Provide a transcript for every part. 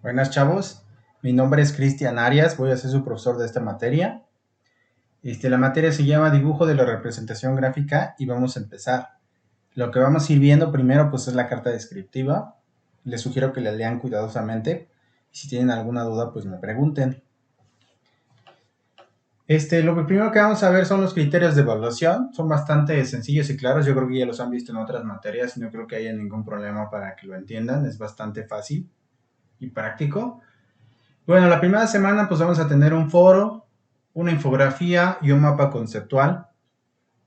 Buenas chavos, mi nombre es Cristian Arias, voy a ser su profesor de esta materia. La materia se llama dibujo de la representación gráfica y vamos a empezar. Lo que vamos a ir viendo primero pues es la carta descriptiva. Les sugiero que la lean cuidadosamente y si tienen alguna duda pues me pregunten. Lo primero que vamos a ver son los criterios de evaluación, son bastante sencillos y claros, yo creo que ya los han visto en otras materias y no creo que haya ningún problema para que lo entiendan, es bastante fácil y práctico. Bueno, la primera semana pues vamos a tener un foro, una infografía y un mapa conceptual.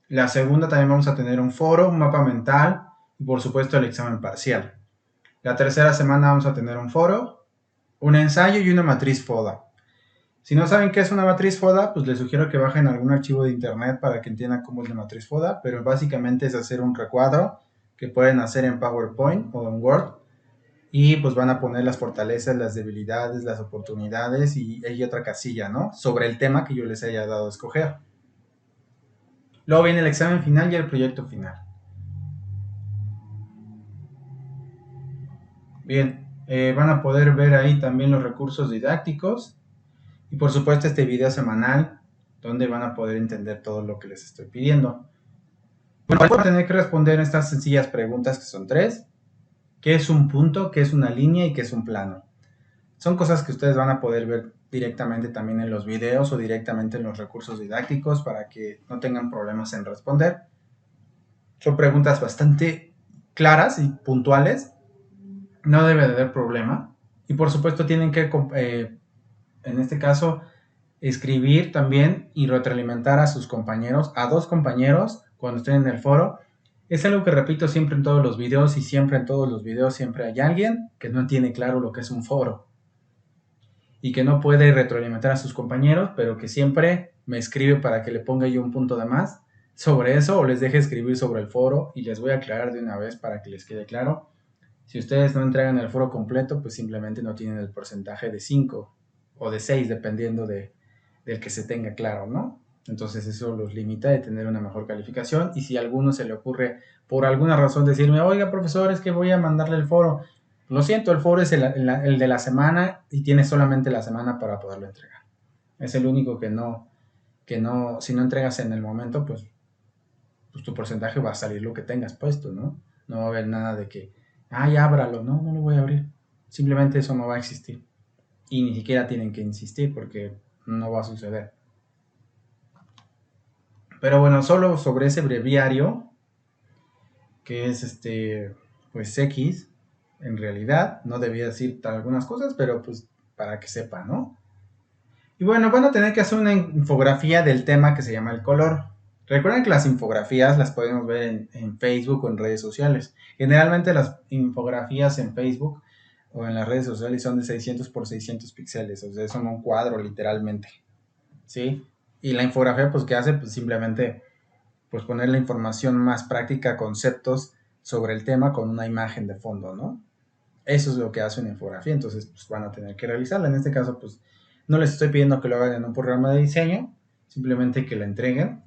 La segunda también vamos a tener un foro, un mapa mental y por supuesto el examen parcial. La tercera semana vamos a tener un foro, un ensayo y una matriz FODA. Si no saben qué es una matriz FODA, pues les sugiero que bajen algún archivo de internet para que entiendan cómo es la matriz FODA, pero básicamente es hacer un recuadro que pueden hacer en PowerPoint o en Word y pues van a poner las fortalezas, las debilidades, las oportunidades y hay otra casilla, ¿no? Sobre el tema que yo les haya dado a escoger. Luego viene el examen final y el proyecto final. Bien, van a poder ver ahí también los recursos didácticos y por supuesto este video semanal donde van a poder entender todo lo que les estoy pidiendo. Bueno, van a tener que responder estas sencillas preguntas que son tres. ¿Qué es un punto? ¿Qué es una línea? ¿Y qué es un plano? Son cosas que ustedes van a poder ver directamente también en los videos o directamente en los recursos didácticos para que no tengan problemas en responder. Son preguntas bastante claras y puntuales, no debe de haber problema. Y por supuesto tienen que, en este caso, escribir también y retroalimentar a sus compañeros, a dos compañeros, cuando estén en el foro. Es algo que repito siempre en todos los videos y siempre en todos los videos siempre hay alguien que no tiene claro lo que es un foro y que no puede retroalimentar a sus compañeros, pero que siempre me escribe para que le ponga yo un punto de más sobre eso o les deje escribir sobre el foro y les voy a aclarar de una vez para que les quede claro. Si ustedes no entregan el foro completo, pues simplemente no tienen el porcentaje de 5 o de 6 dependiendo del que se tenga claro, ¿no? Entonces eso los limita de tener una mejor calificación y si a alguno se le ocurre por alguna razón decirme, oiga profesor, es que voy a mandarle el foro, lo siento, el foro es el de la semana y tienes solamente la semana para poderlo entregar. Es el único que no, si no entregas en el momento, pues tu porcentaje va a salir lo que tengas puesto, ¿no? No va a haber nada de que, ay, ábralo, no, no lo voy a abrir. Simplemente eso no va a existir. Y ni siquiera tienen que insistir porque no va a suceder. Pero bueno, solo sobre ese breviario, que es pues X, en realidad, no debía decir algunas cosas, pero pues para que sepa, ¿no? Y bueno, van a tener que hacer una infografía del tema que se llama el color. Recuerden que las infografías las podemos ver en Facebook o en redes sociales. Generalmente las infografías en Facebook o en las redes sociales son de 600 por 600 píxeles, o sea, son un cuadro literalmente, ¿sí? Y la infografía pues ¿qué hace? Pues simplemente pues poner la información más práctica, conceptos sobre el tema con una imagen de fondo, ¿no? Eso es lo que hace una infografía, entonces pues, van a tener que realizarla. En este caso, pues no les estoy pidiendo que lo hagan en un programa de diseño, simplemente que la entreguen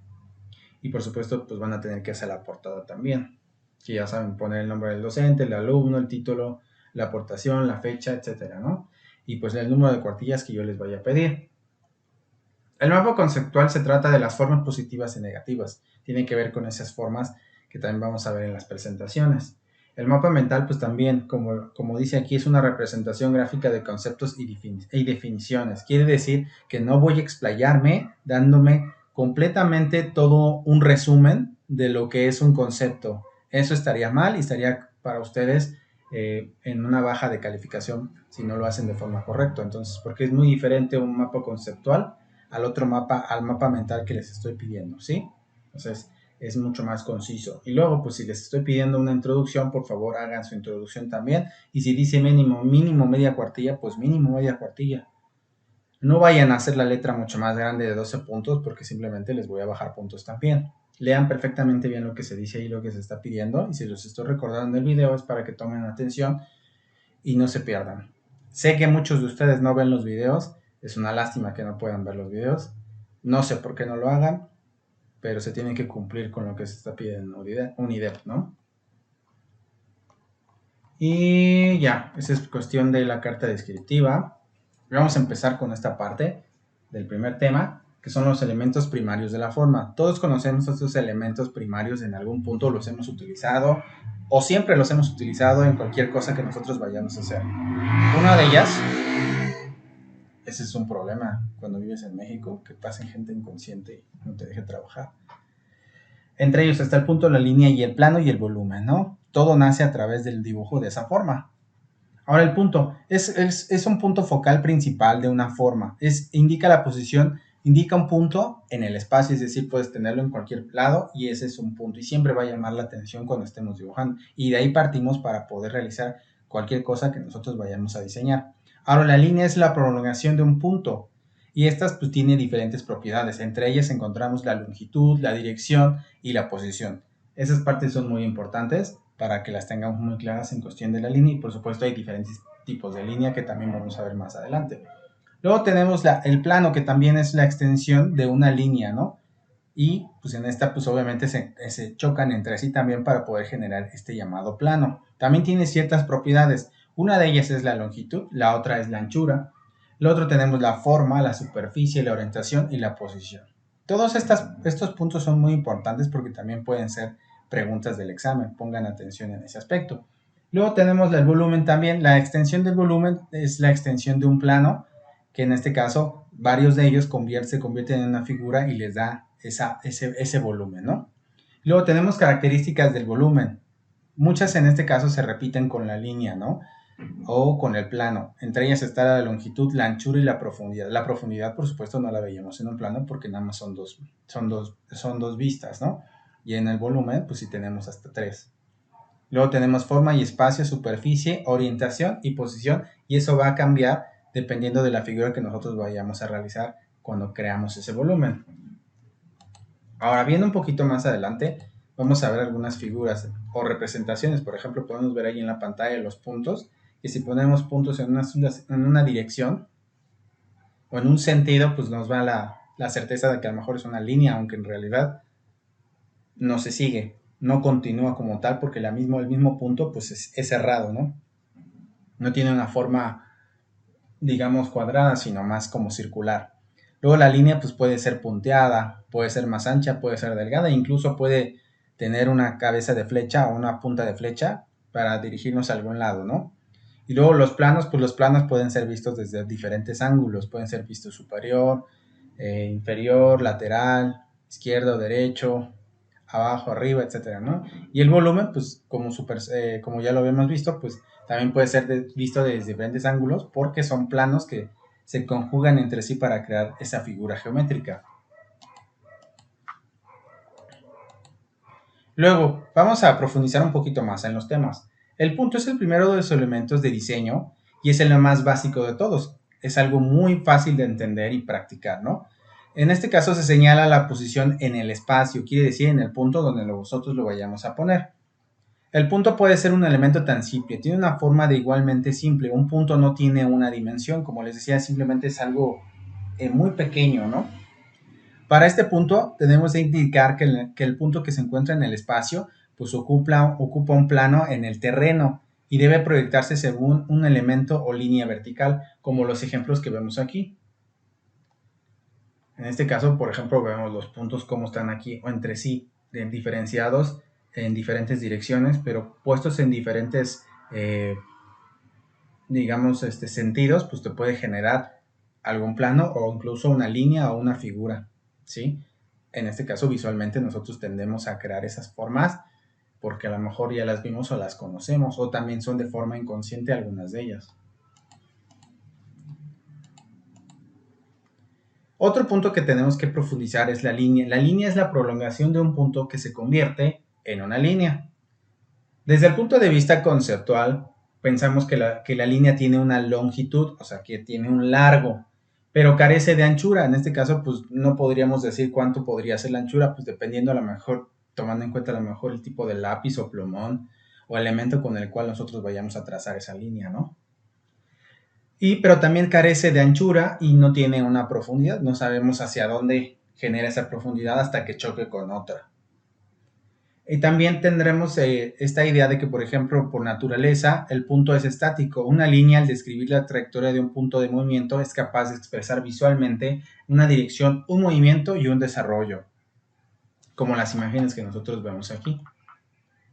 y por supuesto pues van a tener que hacer la portada también. Que ya saben poner el nombre del docente, el alumno, el título, la aportación, la fecha, etcétera, ¿no? Y pues el número de cuartillas que yo les vaya a pedir. El mapa conceptual se trata de las formas positivas y negativas. Tiene que ver con esas formas que también vamos a ver en las presentaciones. El mapa mental, pues también, como dice aquí, es una representación gráfica de conceptos y definiciones. Quiere decir que no voy a explayarme dándome completamente todo un resumen de lo que es un concepto. Eso estaría mal y estaría para ustedes en una baja de calificación si no lo hacen de forma correcta. Entonces, porque es muy diferente un mapa conceptual al otro mapa, al mapa mental que les estoy pidiendo, ¿sí? Entonces, es mucho más conciso. Y luego, pues si les estoy pidiendo una introducción, por favor hagan su introducción también. Y si dice mínimo media cuartilla, pues mínimo media cuartilla. No vayan a hacer la letra mucho más grande de 12 puntos porque simplemente les voy a bajar puntos también. Lean perfectamente bien lo que se dice y lo que se está pidiendo. Y si los estoy recordando en el video es para que tomen atención y no se pierdan. Sé que muchos de ustedes no ven los videos. Es una lástima que no puedan ver los videos. No sé por qué no lo hagan, pero se tienen que cumplir con lo que se está pidiendo en UNIDEP, ¿no? Y ya, esa es cuestión de la carta descriptiva. Vamos a empezar con esta parte del primer tema, que son los elementos primarios de la forma. Todos conocemos estos elementos primarios, en algún punto los hemos utilizado o siempre los hemos utilizado en cualquier cosa que nosotros vayamos a hacer. Una de ellas, ese es un problema cuando vives en México, que pasen gente inconsciente y no te deje trabajar. Entre ellos está el punto, la línea y el plano y el volumen, ¿no? Todo nace a través del dibujo de esa forma. Ahora el punto, es un punto focal principal de una forma, indica la posición, indica un punto en el espacio, es decir, puedes tenerlo en cualquier lado y ese es un punto y siempre va a llamar la atención cuando estemos dibujando y de ahí partimos para poder realizar cualquier cosa que nosotros vayamos a diseñar. Ahora la línea es la prolongación de un punto y estas pues tiene diferentes propiedades, entre ellas encontramos la longitud, la dirección y la posición. Esas partes son muy importantes para que las tengamos muy claras en cuestión de la línea y por supuesto hay diferentes tipos de línea que también vamos a ver más adelante. Luego tenemos el plano, que también es la extensión de una línea, ¿no? Y pues en esta pues obviamente se chocan entre sí también para poder generar este llamado plano. También tiene ciertas propiedades, una de ellas es la longitud, la otra es la anchura, lo otro tenemos la forma, la superficie, la orientación y la posición. Todos estos puntos son muy importantes porque también pueden ser preguntas del examen, pongan atención en ese aspecto. Luego tenemos el volumen también, la extensión del volumen es la extensión de un plano, que en este caso varios de ellos se convierten en una figura y les da ese volumen, ¿no? Luego tenemos características del volumen, muchas en este caso se repiten con la línea, ¿no? O con el plano. Entre ellas está la longitud, la anchura y la profundidad. La profundidad, por supuesto, no la veíamos en un plano porque nada más son dos vistas, ¿no? Y en el volumen, pues sí tenemos hasta 3. Luego tenemos forma y espacio, superficie, orientación y posición, y eso va a cambiar dependiendo de la figura que nosotros vayamos a realizar cuando creamos ese volumen. Ahora, viendo un poquito más adelante, vamos a ver algunas figuras o representaciones. Por ejemplo, podemos ver ahí en la pantalla los puntos, y si ponemos puntos en una dirección o en un sentido, pues nos va la certeza de que a lo mejor es una línea, aunque en realidad no se sigue, no continúa como tal, porque el mismo punto pues es cerrado, ¿no? No tiene una forma, digamos, cuadrada, sino más como circular. Luego la línea pues puede ser punteada, puede ser más ancha, puede ser delgada, incluso puede tener una cabeza de flecha o una punta de flecha para dirigirnos a algún lado, ¿no? Y luego los planos, pues los planos pueden ser vistos desde diferentes ángulos, pueden ser vistos superior, inferior, lateral, izquierdo, derecho, abajo, arriba, etcétera, ¿no? Y el volumen, pues como ya lo habíamos visto, pues también puede ser visto desde diferentes ángulos porque son planos que se conjugan entre sí para crear esa figura geométrica. Luego, vamos a profundizar un poquito más en los temas. El punto es el primero de los elementos de diseño y es el más básico de todos. Es algo muy fácil de entender y practicar, ¿no? En este caso se señala la posición en el espacio, quiere decir en el punto donde nosotros lo vayamos a poner. El punto puede ser un elemento tan simple, tiene una forma de igualmente simple. Un punto no tiene una dimensión, como les decía, simplemente es algo muy pequeño, ¿no? Para este punto tenemos que indicar que el punto que se encuentra en el espacio pues ocupa un plano en el terreno y debe proyectarse según un elemento o línea vertical, como los ejemplos que vemos aquí. En este caso, por ejemplo, vemos los puntos como están aquí o entre sí, diferenciados en diferentes direcciones, pero puestos en diferentes, digamos, sentidos, pues te puede generar algún plano o incluso una línea o una figura, ¿sí? En este caso, visualmente nosotros tendemos a crear esas formas porque a lo mejor ya las vimos o las conocemos, o también son de forma inconsciente algunas de ellas. Otro punto que tenemos que profundizar es la línea. La línea es la prolongación de un punto que se convierte en una línea. Desde el punto de vista conceptual, pensamos que la línea tiene una longitud, o sea, que tiene un largo, pero carece de anchura. En este caso, pues no podríamos decir cuánto podría ser la anchura, pues dependiendo a lo mejor, tomando en cuenta a lo mejor el tipo de lápiz o plumón o elemento con el cual nosotros vayamos a trazar esa línea, ¿no? Pero también carece de anchura y no tiene una profundidad. No sabemos hacia dónde genera esa profundidad hasta que choque con otra. Y también tendremos esta idea de que, por ejemplo, por naturaleza, el punto es estático. Una línea, al describir la trayectoria de un punto de movimiento, es capaz de expresar visualmente una dirección, un movimiento y un desarrollo, como las imágenes que nosotros vemos aquí,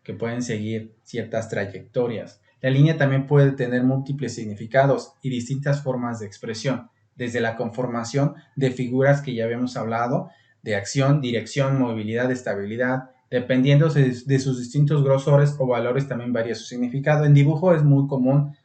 que pueden seguir ciertas trayectorias. La línea también puede tener múltiples significados y distintas formas de expresión, desde la conformación de figuras que ya habíamos hablado, de acción, dirección, movilidad, estabilidad, dependiendo de sus distintos grosores o valores también varía su significado. En dibujo es muy común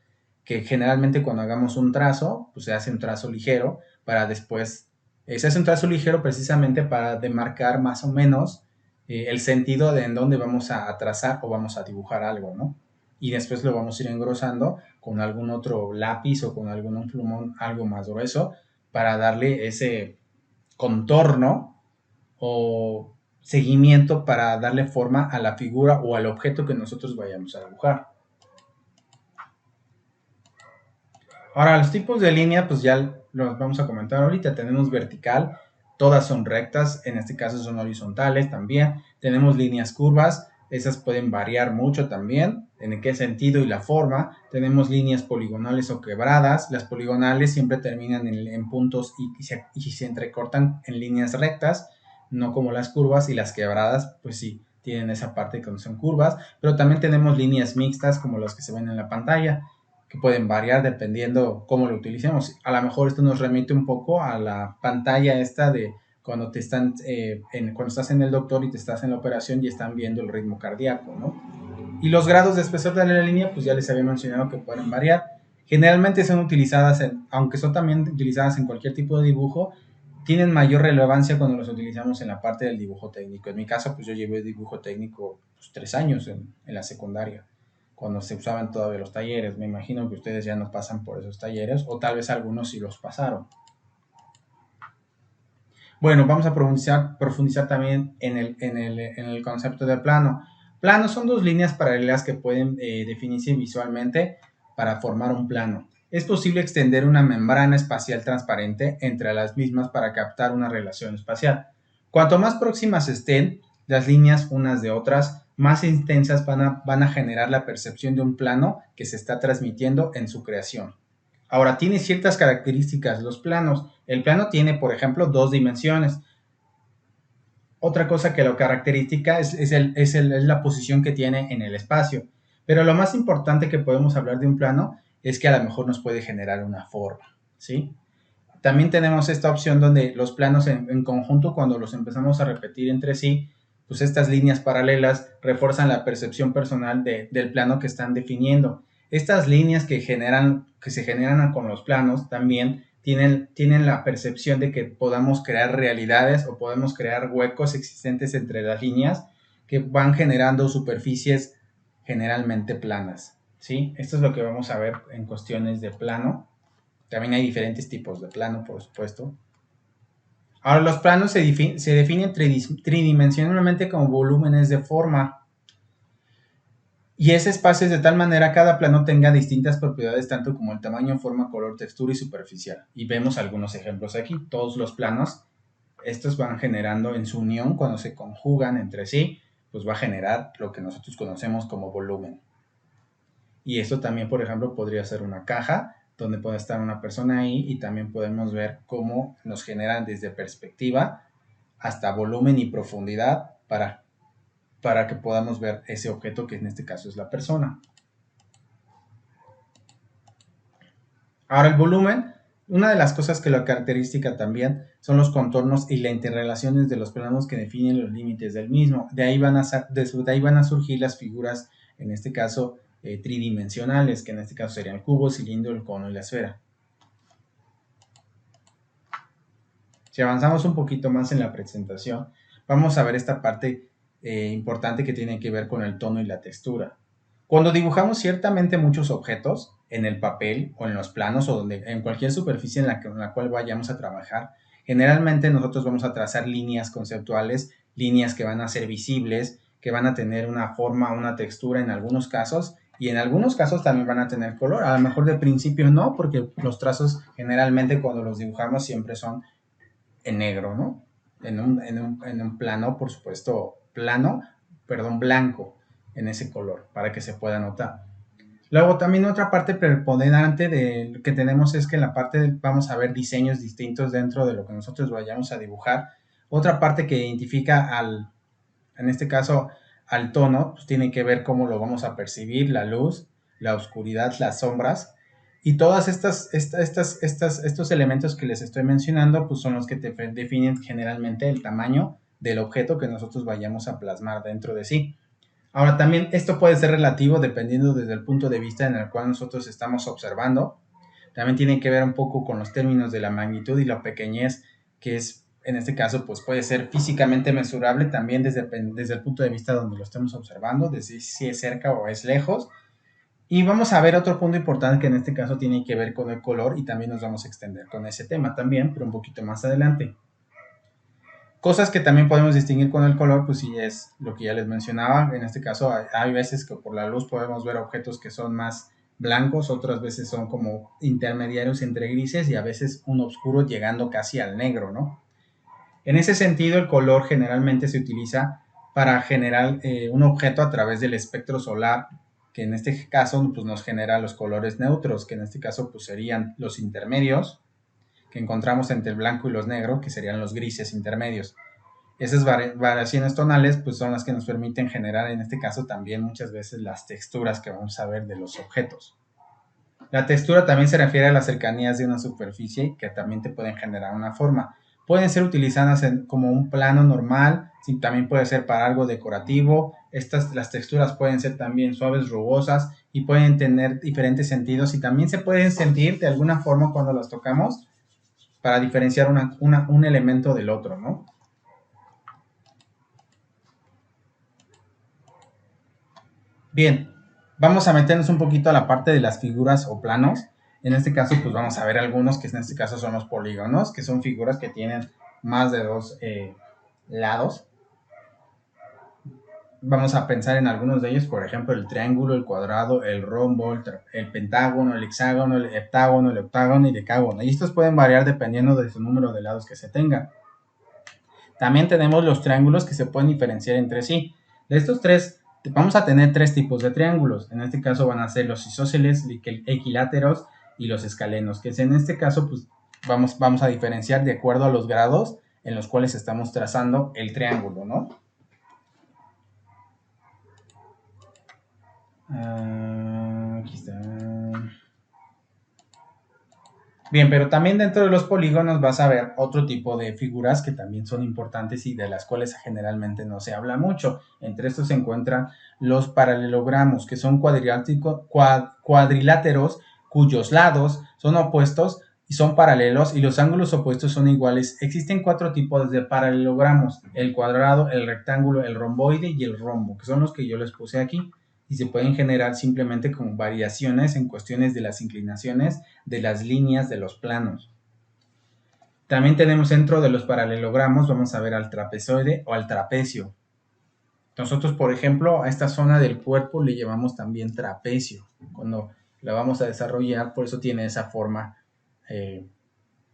que generalmente cuando hagamos un trazo, pues se hace un trazo ligero para después, se hace un trazo ligero precisamente para demarcar más o menos el sentido de en dónde vamos a trazar o vamos a dibujar algo, ¿no? Y después lo vamos a ir engrosando con algún otro lápiz o con algún plumón algo más grueso para darle ese contorno o seguimiento para darle forma a la figura o al objeto que nosotros vayamos a dibujar. Ahora, los tipos de línea, pues ya los vamos a comentar ahorita. Tenemos vertical, todas son rectas, en este caso son horizontales también. Tenemos líneas curvas, esas pueden variar mucho también, en qué sentido y la forma. Tenemos líneas poligonales o quebradas. Las poligonales siempre terminan en puntos y se entrecortan en líneas rectas, no como las curvas, y las quebradas, pues sí, tienen esa parte que no son curvas. Pero también tenemos líneas mixtas como las que se ven en la pantalla, que pueden variar dependiendo cómo lo utilicemos. A lo mejor esto nos remite un poco a la pantalla esta de cuando te están, cuando estás en el doctor y te estás en la operación y están viendo el ritmo cardíaco, ¿no? Y los grados de espesor de la línea, pues ya les había mencionado que pueden variar. Generalmente son utilizadas, aunque son también utilizadas en cualquier tipo de dibujo, tienen mayor relevancia cuando los utilizamos en la parte del dibujo técnico. En mi caso, pues yo llevé dibujo técnico pues, 3 años en la secundaria, cuando se usaban todavía los talleres. Me imagino que ustedes ya no pasan por esos talleres, o tal vez algunos sí los pasaron. Bueno, vamos a profundizar también en el concepto de plano. Planos son dos líneas paralelas que pueden definirse visualmente para formar un plano. Es posible extender una membrana espacial transparente entre las mismas para captar una relación espacial. Cuanto más próximas estén las líneas unas de otras, más intensas van a generar la percepción de un plano que se está transmitiendo en su creación. Ahora, tiene ciertas características los planos. El plano tiene, por ejemplo, dos dimensiones. Otra cosa que lo caracteriza es la posición que tiene en el espacio. Pero lo más importante que podemos hablar de un plano es que a lo mejor nos puede generar una forma, ¿sí? También tenemos esta opción donde los planos en conjunto, cuando los empezamos a repetir entre sí, pues estas líneas paralelas refuerzan la percepción personal del plano que están definiendo. Estas líneas que se generan con los planos también tienen la percepción de que podamos crear realidades o podemos crear huecos existentes entre las líneas que van generando superficies generalmente planas, ¿sí? Esto es lo que vamos a ver en cuestiones de plano. También hay diferentes tipos de plano, por supuesto. Ahora, los planos se definen tridimensionalmente como volúmenes de forma. Y ese espacio es de tal manera que cada plano tenga distintas propiedades, tanto como el tamaño, forma, color, textura y superficial. Y vemos algunos ejemplos aquí. Todos los planos, estos van generando en su unión, cuando se conjugan entre sí, pues va a generar lo que nosotros conocemos como volumen. Y esto también, por ejemplo, podría ser una caja donde puede estar una persona ahí, y también podemos ver cómo nos generan desde perspectiva hasta volumen y profundidad para que podamos ver ese objeto que en este caso es la persona. Ahora, el volumen, una de las cosas que lo caracteriza también son los contornos y las interrelaciones de los planos que definen los límites del mismo. De ahí van a surgir las figuras, en este caso tridimensionales, que en este caso serían el cubo, el cilindro, el cono y la esfera. Si avanzamos un poquito más en la presentación, vamos a ver esta parte importante que tiene que ver con el tono y la textura. Cuando dibujamos ciertamente muchos objetos en el papel o en los planos o en cualquier superficie en la cual vayamos a trabajar, generalmente nosotros vamos a trazar líneas conceptuales, líneas que van a ser visibles, que van a tener una forma, una textura en algunos casos, y en algunos casos también van a tener color. A lo mejor de principio no, porque los trazos generalmente cuando los dibujamos siempre son en negro, ¿no? En un plano, por supuesto, plano, perdón, blanco en ese color para que se pueda notar. Luego también otra parte preponderante de que tenemos es que en la parte vamos a ver diseños distintos dentro de lo que nosotros vayamos a dibujar. Otra parte que identifica en este caso al tono, pues tiene que ver cómo lo vamos a percibir, la luz, la oscuridad, las sombras. Y todas estos elementos que les estoy mencionando, pues son los que definen generalmente el tamaño del objeto que nosotros vayamos a plasmar dentro de sí. Ahora también esto puede ser relativo dependiendo desde el punto de vista en el cual nosotros estamos observando. También tiene que ver un poco con los términos de la magnitud y la pequeñez, que es en este caso pues puede ser físicamente mesurable también desde el punto de vista donde lo estemos observando, desde si es cerca o es lejos. Y vamos a ver otro punto importante que en este caso tiene que ver con el color y también nos vamos a extender con ese tema también, pero un poquito más adelante. Cosas que también podemos distinguir con el color, pues sí es lo que ya les mencionaba. En este caso hay veces que por la luz podemos ver objetos que son más blancos, otras veces son como intermediarios entre grises y a veces un oscuro llegando casi al negro, ¿no? En ese sentido, el color generalmente se utiliza para generar un objeto a través del espectro solar, que en este caso pues, nos genera los colores neutros, que en este caso pues, serían los intermedios, que encontramos entre el blanco y los negros, que serían los grises intermedios. Esas variaciones tonales pues, son las que nos permiten generar en este caso también muchas veces las texturas que vamos a ver de los objetos. La textura también se refiere a las cercanías de una superficie que también te pueden generar una forma. Pueden ser utilizadas como un plano normal, también puede ser para algo decorativo. Las texturas pueden ser también suaves, rugosas y pueden tener diferentes sentidos y también se pueden sentir de alguna forma cuando las tocamos para diferenciar un elemento del otro, ¿no? Bien, vamos a meternos un poquito a la parte de las figuras o planos. En este caso, pues vamos a ver algunos que en este caso son los polígonos, que son figuras que tienen más de dos lados. Vamos a pensar en algunos de ellos, por ejemplo, el triángulo, el cuadrado, el rombo, el pentágono, el hexágono, el heptágono, el octágono y decágono. Y estos pueden variar dependiendo de su número de lados que se tenga. También tenemos los triángulos que se pueden diferenciar entre sí. De estos tres, vamos a tener tres tipos de triángulos. En este caso van a ser los isósceles, equiláteros y los escalenos, que en este caso pues, vamos a diferenciar de acuerdo a los grados en los cuales estamos trazando el triángulo, ¿no? Aquí está. Bien, pero también dentro de los polígonos vas a ver otro tipo de figuras que también son importantes y de las cuales generalmente no se habla mucho. Entre estos se encuentran los paralelogramos, que son cuadriláteros cuyos lados son opuestos y son paralelos y los ángulos opuestos son iguales. Existen cuatro tipos de paralelogramos: el cuadrado, el rectángulo, el romboide y el rombo, que son los que yo les puse aquí. Y se pueden generar simplemente como variaciones en cuestiones de las inclinaciones de las líneas de los planos. También tenemos dentro de los paralelogramos, vamos a ver al trapezoide o al trapecio. Nosotros, por ejemplo, a esta zona del cuerpo le llamamos también trapecio. Cuando la vamos a desarrollar, por eso tiene esa forma,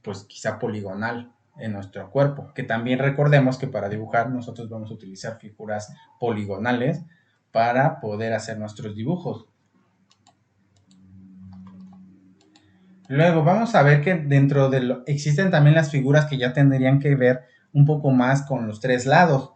pues quizá poligonal en nuestro cuerpo. Que también recordemos que para dibujar nosotros vamos a utilizar figuras poligonales para poder hacer nuestros dibujos. Luego vamos a ver que dentro de existen también las figuras que ya tendrían que ver un poco más con los tres lados.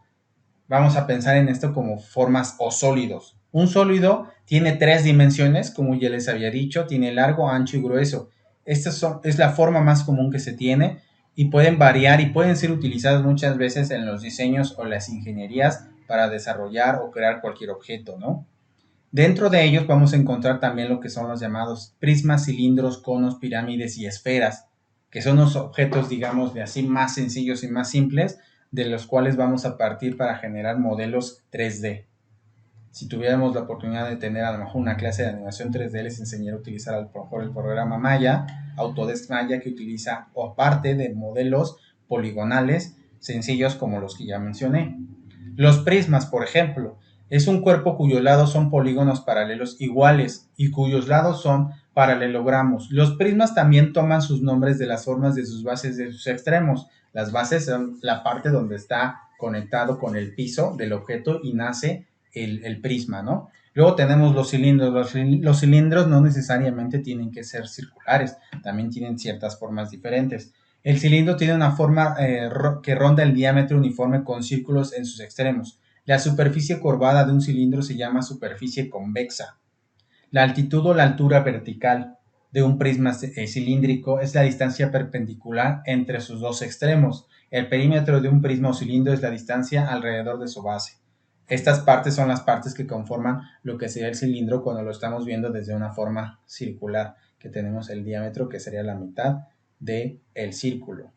Vamos a pensar en esto como formas o sólidos. Un sólido tiene tres dimensiones, como ya les había dicho, tiene largo, ancho y grueso. Esta es la forma más común que se tiene y pueden variar y pueden ser utilizadas muchas veces en los diseños o las ingenierías para desarrollar o crear cualquier objeto, ¿no? Dentro de ellos vamos a encontrar también lo que son los llamados prismas, cilindros, conos, pirámides y esferas, que son los objetos, digamos, de así más sencillos y más simples, de los cuales vamos a partir para generar modelos 3D. Si tuviéramos la oportunidad de tener a lo mejor una clase de animación 3D, les enseñaría a utilizar a lo mejor el programa Maya, Autodesk Maya, que utiliza aparte de modelos poligonales sencillos como los que ya mencioné. Los prismas, por ejemplo, es un cuerpo cuyos lados son polígonos paralelos iguales y cuyos lados son paralelogramos. Los prismas también toman sus nombres de las formas de sus bases de sus extremos. Las bases son la parte donde está conectado con el piso del objeto y nace el prisma, ¿no? Luego tenemos los cilindros. Los cilindros no necesariamente tienen que ser circulares, también tienen ciertas formas diferentes. El cilindro tiene una forma que ronda el diámetro uniforme con círculos en sus extremos. La superficie curvada de un cilindro se llama superficie convexa. La altitud o la altura vertical de un prisma cilíndrico es la distancia perpendicular entre sus dos extremos. El perímetro de un prisma o cilindro es la distancia alrededor de su base. Estas partes son las partes que conforman lo que sería el cilindro cuando lo estamos viendo desde una forma circular, que tenemos el diámetro que sería la mitad del círculo.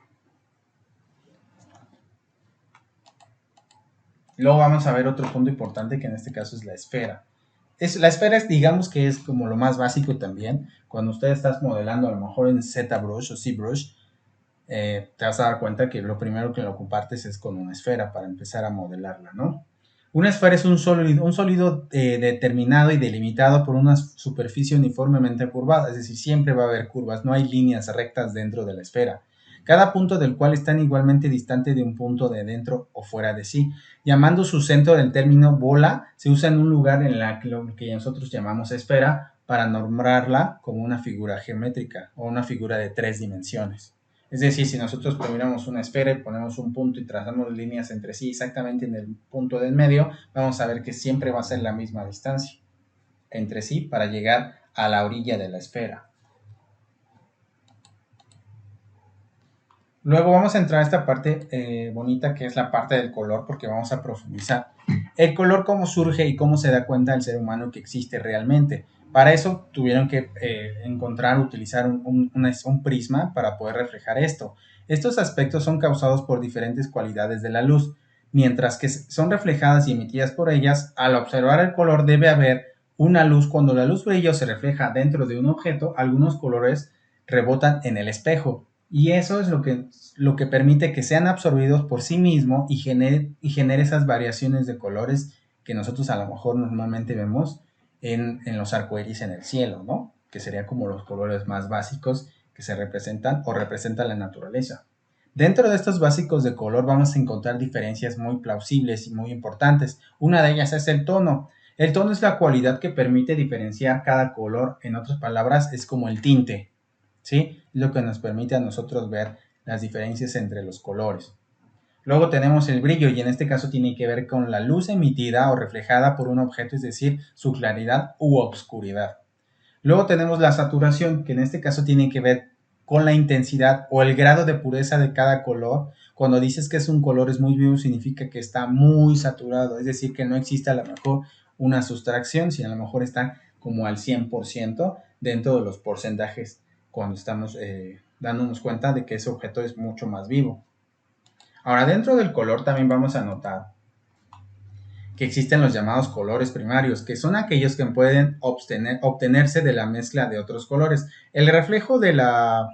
Luego vamos a ver otro punto importante, que en este caso es la esfera. La esfera digamos que es como lo más básico también. Cuando usted estás modelando a lo mejor en ZBrush o ZBrush, te vas a dar cuenta que lo primero que lo compartes es con una esfera para empezar a modelarla, ¿no? Una esfera es un sólido determinado y delimitado por una superficie uniformemente curvada, es decir, siempre va a haber curvas, no hay líneas rectas dentro de la esfera, cada punto del cual está igualmente distante de un punto de dentro o fuera de sí. Llamando su centro del término bola, se usa en un lugar en lo que nosotros llamamos esfera para nombrarla como una figura geométrica o una figura de 3 dimensiones. Es decir, si nosotros miramos una esfera y ponemos un punto y trazamos líneas entre sí exactamente en el punto del medio, vamos a ver que siempre va a ser la misma distancia entre sí para llegar a la orilla de la esfera. Luego vamos a entrar a esta parte bonita, que es la parte del color, porque vamos a profundizar. El color, cómo surge y cómo se da cuenta el ser humano que existe realmente. Para eso tuvieron que utilizar un prisma para poder reflejar esto. Estos aspectos son causados por diferentes cualidades de la luz. Mientras que son reflejadas y emitidas por ellas, al observar el color debe haber una luz. Cuando la luz brilla o se refleja dentro de un objeto, algunos colores rebotan en el espejo. Y eso es lo que permite que sean absorbidos por sí mismo y genere esas variaciones de colores que nosotros a lo mejor normalmente vemos en los arcoíris en el cielo, ¿no? Que serían como los colores más básicos que se representan o representan la naturaleza. Dentro de estos básicos de color vamos a encontrar diferencias muy plausibles y muy importantes. Una de ellas es el tono. El tono es la cualidad que permite diferenciar cada color. En otras palabras, es como el tinte, ¿sí? Lo que nos permite a nosotros ver las diferencias entre los colores. Luego tenemos el brillo, y en este caso tiene que ver con la luz emitida o reflejada por un objeto, es decir, su claridad u obscuridad. Luego tenemos la saturación, que en este caso tiene que ver con la intensidad o el grado de pureza de cada color. Cuando dices que es un color es muy vivo, significa que está muy saturado, es decir, que no existe a lo mejor una sustracción, sino a lo mejor está como al 100% dentro de los porcentajes cuando estamos dándonos cuenta de que ese objeto es mucho más vivo. Ahora, dentro del color también vamos a notar que existen los llamados colores primarios, que son aquellos que pueden obtenerse de la mezcla de otros colores. El reflejo de la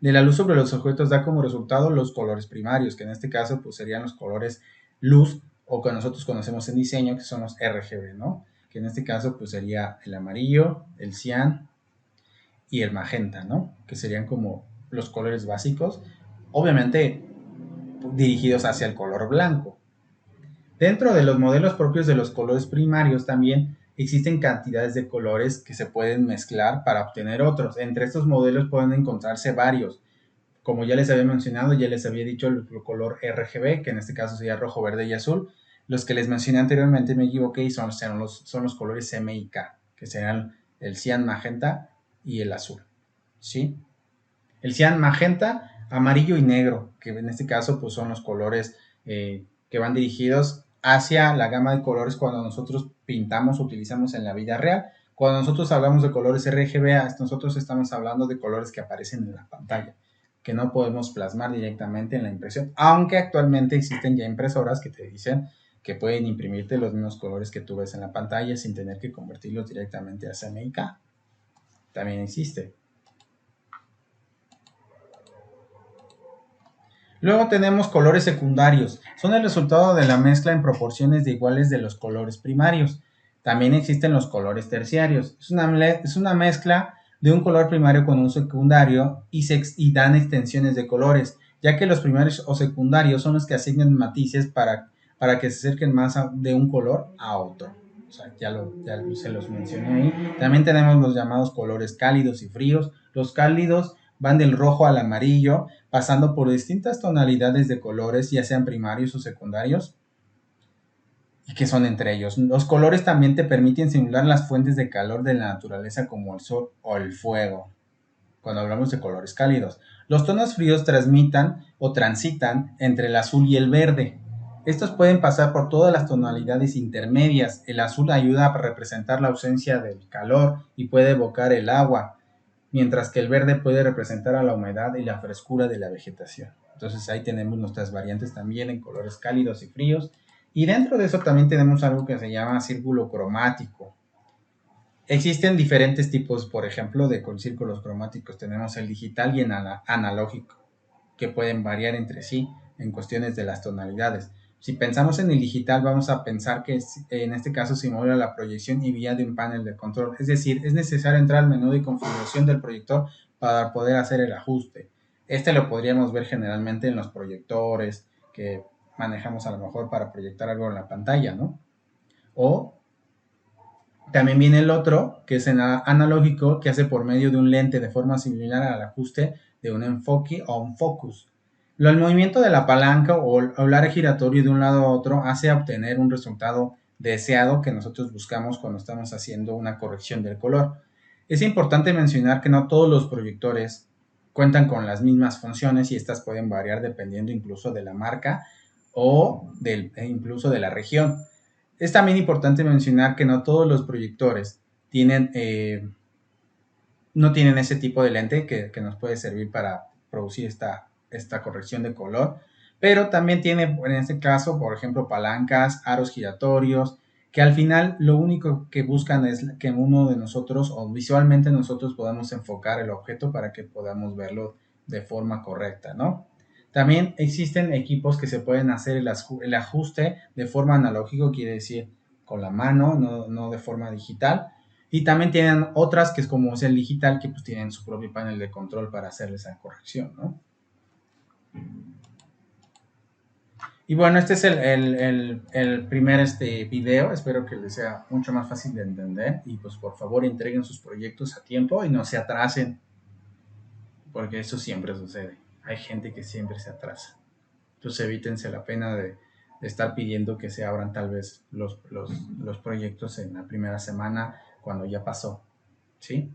luz sobre los objetos da como resultado los colores primarios, que en este caso pues serían los colores luz, o que nosotros conocemos en diseño, que son los RGB, ¿no? Que en este caso pues sería el amarillo, el cian y el magenta, ¿no? Que serían como los colores básicos, obviamente dirigidos hacia el color blanco. Dentro de los modelos propios de los colores primarios también existen cantidades de colores que se pueden mezclar para obtener otros. Entre estos modelos pueden encontrarse varios. Como ya les había mencionado, ya les había dicho el color RGB, que en este caso sería rojo, verde y azul. Los que les mencioné anteriormente me equivoqué y son los colores M y K, que serán el cian, magenta y el azul, ¿sí? El cian, magenta, amarillo y negro, que en este caso pues son los colores que van dirigidos hacia la gama de colores cuando nosotros pintamos o utilizamos en la vida real. Cuando nosotros hablamos de colores RGB, nosotros estamos hablando de colores que aparecen en la pantalla, que no podemos plasmar directamente en la impresión, aunque actualmente existen ya impresoras que te dicen que pueden imprimirte los mismos colores que tú ves en la pantalla sin tener que convertirlos directamente a CMYK. También existe. Luego tenemos colores secundarios. Son el resultado de la mezcla en proporciones de iguales de los colores primarios. También existen los colores terciarios. Es una mezcla de un color primario con un secundario y dan extensiones de colores, ya que los primarios o secundarios son los que asignan matices para para que se acerquen más de un color a otro. O sea, ya se los mencioné ahí. También tenemos los llamados colores cálidos y fríos. Los cálidos van del rojo al amarillo, pasando por distintas tonalidades de colores, ya sean primarios o secundarios, y que son entre ellos. Los colores también te permiten simular las fuentes de calor de la naturaleza como el sol o el fuego, cuando hablamos de colores cálidos. Los tonos fríos transmitan o transitan entre el azul y el verde. Estos pueden pasar por todas las tonalidades intermedias. El azul ayuda a representar la ausencia del calor y puede evocar el agua, mientras que el verde puede representar a la humedad y la frescura de la vegetación. Entonces ahí tenemos nuestras variantes también en colores cálidos y fríos. Y dentro de eso también tenemos algo que se llama círculo cromático. Existen diferentes tipos, por ejemplo, de círculos cromáticos. Tenemos el digital y el analógico, que pueden variar entre sí en cuestiones de las tonalidades. Si pensamos en el digital, vamos a pensar que en este caso simula la proyección y vía de un panel de control. Es decir, es necesario entrar al menú de configuración del proyector para poder hacer el ajuste. Este lo podríamos ver generalmente en los proyectores que manejamos a lo mejor para proyectar algo en la pantalla, ¿no? O también viene el otro, que es el analógico, que hace por medio de un lente de forma similar al ajuste de un enfoque o un focus. El movimiento de la palanca o el área giratorio de un lado a otro hace obtener un resultado deseado que nosotros buscamos cuando estamos haciendo una corrección del color. Es importante mencionar que no todos los proyectores cuentan con las mismas funciones y estas pueden variar dependiendo incluso de la marca o incluso de la región. Es también importante mencionar que no todos los proyectores tienen, no tienen ese tipo de lente que nos puede servir para producir esta corrección de color, pero también tiene en este caso, por ejemplo, palancas, aros giratorios, que al final lo único que buscan es que uno de nosotros o visualmente nosotros podamos enfocar el objeto para que podamos verlo de forma correcta, ¿no? También existen equipos que se pueden hacer el ajuste de forma analógica, quiere decir con la mano, no de forma digital. Y también tienen otras que es como es el digital, que pues tienen su propio panel de control para hacer esa corrección, ¿no? Y bueno, este es el primer video. Espero que les sea mucho más fácil de entender. Y pues por favor entreguen sus proyectos a tiempo y no se atrasen, porque eso siempre sucede. Hay gente que siempre se atrasa. Entonces evítense la pena de estar pidiendo que se abran tal vez los proyectos en la primera semana cuando ya pasó, ¿sí?